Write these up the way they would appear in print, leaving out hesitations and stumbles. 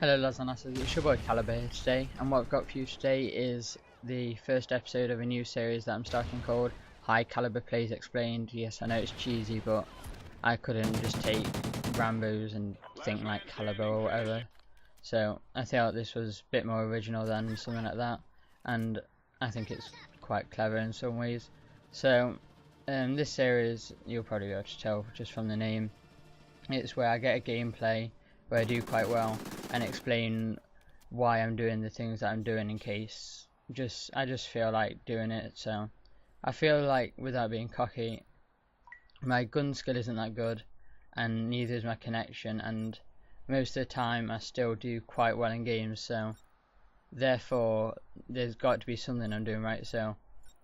Hello lads and lasses, it's your boy Calibre here today, and what I've got for you today is the first episode of a new series that I'm starting called Hi Calibre Plays Explained. Yes, I know it's cheesy, but I couldn't just take Rambos and think like Calibre or whatever, so I thought this was a bit more original than something like that, and I think it's quite clever in some ways. So this series, you'll probably be able to tell just from the name, it's where I get a gameplay where I do quite well and explain why I'm doing the things that I'm doing in case I just feel like doing it. So I feel like, without being cocky, my gun skill isn't that good and neither is my connection, and most of the time I still do quite well in games, so therefore there's got to be something I'm doing right. So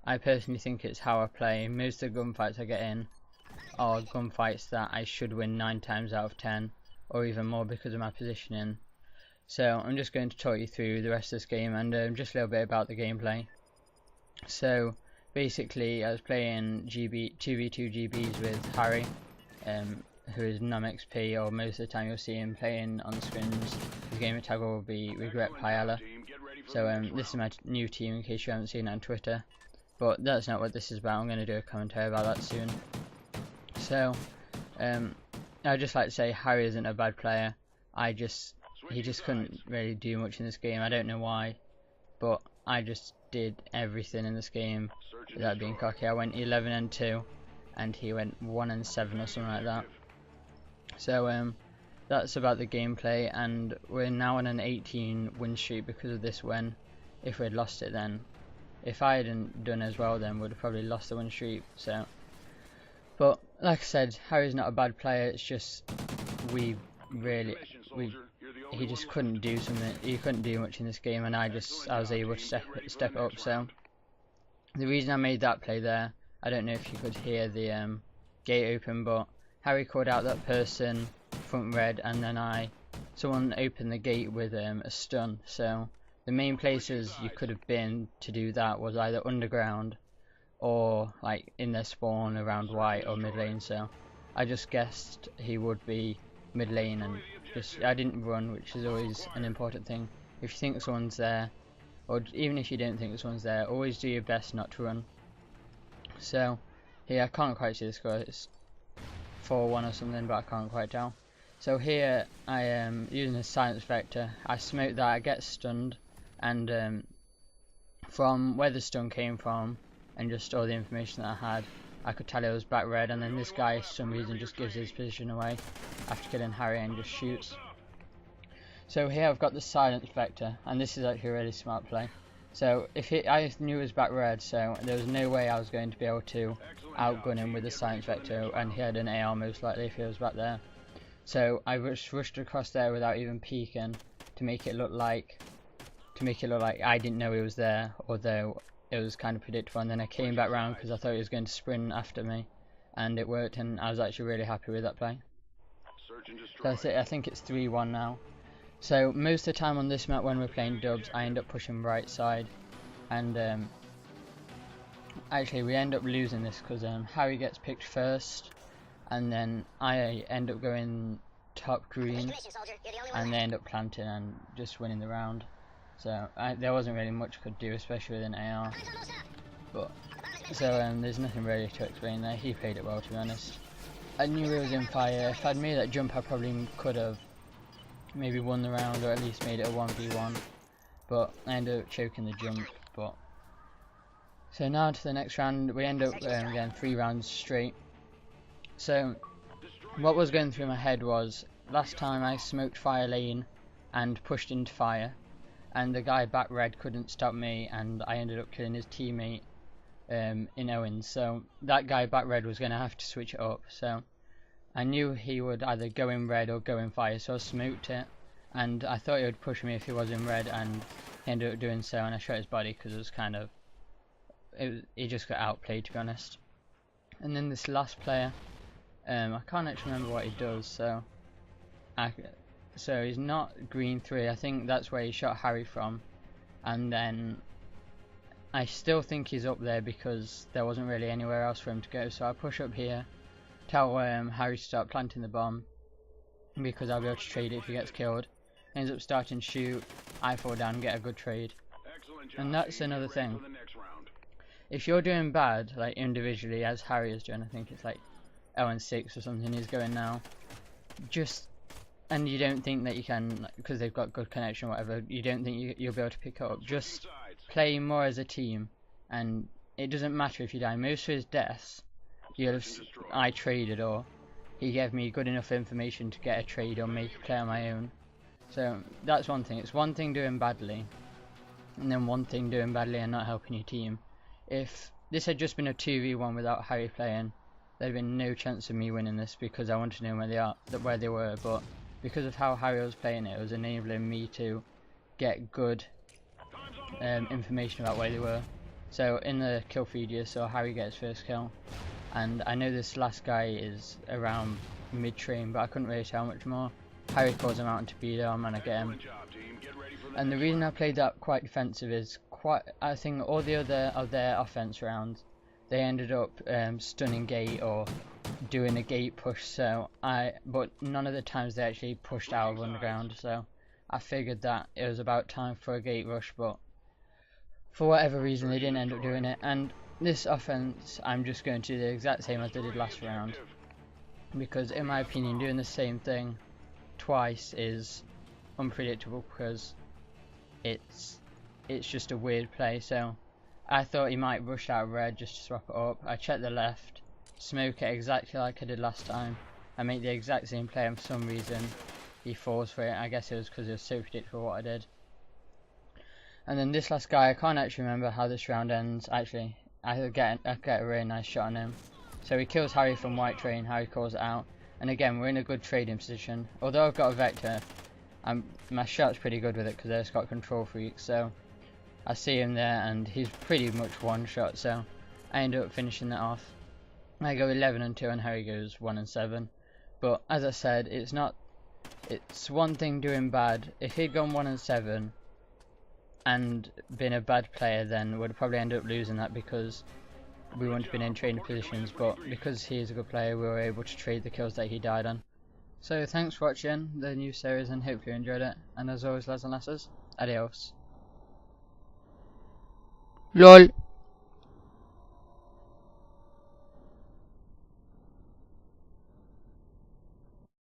I personally think it's how I play. Most of the gunfights I get in are gunfights that I should win 9 times out of 10 or even more because of my positioning. So I'm just going to talk you through the rest of this game and just a little bit about the gameplay. So basically I was playing 2v2 GBs with Harry, who is NumXP, or most of the time you'll see him playing on the screens. His gamer tag will be Regret Paella. So this is my new team in case you haven't seen it on Twitter, but that's not what this is about. I'm going to do a commentary about that soon. So I'd just like to say Harry isn't a bad player. He just couldn't really do much in this game. I don't know why, but I just did everything in this game without being cocky. I went 11-2 and he went 1-7 or something like that. So that's about the gameplay, and we're now on an 18 win streak because of this win. If we'd lost it then, if I hadn't done as well, then we'd have probably lost the win streak. So, but like I said, Harry's not a bad player. It's just he just couldn't do something. He couldn't do much in this game, and I was able to step up. So the reason I made that play there, I don't know if you could hear the gate open, but Harry called out that person front red, and then someone opened the gate with a stun. So the main places you could have been to do that was either underground or like in their spawn around white or mid lane. So I just guessed he would be mid lane, and I didn't run, which is always an important thing. If you think someone's there, or even if you don't think someone's there, always do your best not to run. So here, I can't quite see the score, it's 4-1 or something, but I can't quite tell. So here I am using a silence vector. I smoke that, I get stunned, and from where the stun came from and just all the information that I had, I could tell it was back red, and then this guy for some reason just gives his position away after killing Harry and just shoots. So here I've got the silence vector, and this is actually a really smart play. So I knew it was back red, so there was no way I was going to be able to outgun him with the silence vector, and he had an AR most likely if he was back there. So I just rushed across there without even peeking to make it look like I didn't know he was there, although it was kind of predictable. And then I came back round because I thought he was going to sprint after me, and it worked, and I was actually really happy with that play. So I think it's 3-1 now. So most of the time on this map when we're playing dubs, I end up pushing right side, and actually we end up losing this because Harry gets picked first, and then I end up going top green, and they end up planting and just winning the round. So there wasn't really much I could do, especially with an AR. But so there's nothing really to explain there. He played it well, to be honest. I knew he was in fire. If I'd made that jump, I probably could have maybe won the round, or at least made it a 1v1. But I ended up choking the jump. But so now to the next round, we end up getting 3 rounds straight. So what was going through my head was, last time I smoked fire lane and pushed into fire, and the guy back red couldn't stop me, and I ended up killing his teammate in Owens. So that guy back red was going to have to switch it up. So I knew he would either go in red or go in fire, so I smoked it, and I thought he would push me if he was in red, and he ended up doing so, and I shot his body because it was he just got outplayed, to be honest. And then this last player, I can't actually remember what he does, so he's not green 3, I think that's where he shot Harry from, and then I still think he's up there because there wasn't really anywhere else for him to go, so I push up here, tell Harry to start planting the bomb because I'll be able to trade it if he gets killed, ends up starting to shoot, I fall down and get a good trade. And that's another thing. If you're doing bad, like individually, as Harry is doing, I think it's like 0-6 or something he's going now, and you don't think that you can, because they've got good connection or whatever, you don't think you'll be able to pick up, just play more as a team, and it doesn't matter if you die. Most of his deaths, I traded, or he gave me good enough information to get a trade or make a play on my own. So that's one thing. It's one thing doing badly, and then one thing doing badly and not helping your team. If this had just been a 2v1 without Harry playing, there'd been no chance of me winning this, because I wanted to know where they were, but because of how Harry was playing it was enabling me to get good information about where they were. So in the kill feed you saw Harry get his first kill, and I know this last guy is around mid-train, but I couldn't really tell much more. Harry calls him out into B-Dom and I get him. And the reason I played that quite defensive is I think all the other of their offense rounds, they ended up stunning gate or doing a gate push, but none of the times they actually pushed out of underground, so I figured that it was about time for a gate rush, but for whatever reason they didn't end up doing it. And this offense, I'm just going to do the exact same as I did last round, because in my opinion doing the same thing twice is unpredictable, because it's just a weird play. So I thought he might rush out red just to swap it up. I checked the left, smoke it exactly like I did last time. I make the exact same play, and for some reason he falls for it. I guess it was because it was so predictable what I did. And then this last guy, I can't actually remember how this round ends. Actually, I get a really nice shot on him. So he kills Harry from white train. Harry calls it out, and again we're in a good trading position. Although I've got a vector, my shot's pretty good with it because I've got control freak. So I see him there, and he's pretty much one shot. So I end up finishing that off. I go 11-2, and Harry goes 1-7. But as I said, it's one thing doing bad. If he'd gone 1-7 and been a bad player, then we'd probably end up losing that because we wouldn't have been in trading positions. But because he is a good player, we were able to trade the kills that he died on. So thanks for watching the new series, and hope you enjoyed it. And as always, lads and lasses, adios. LOL.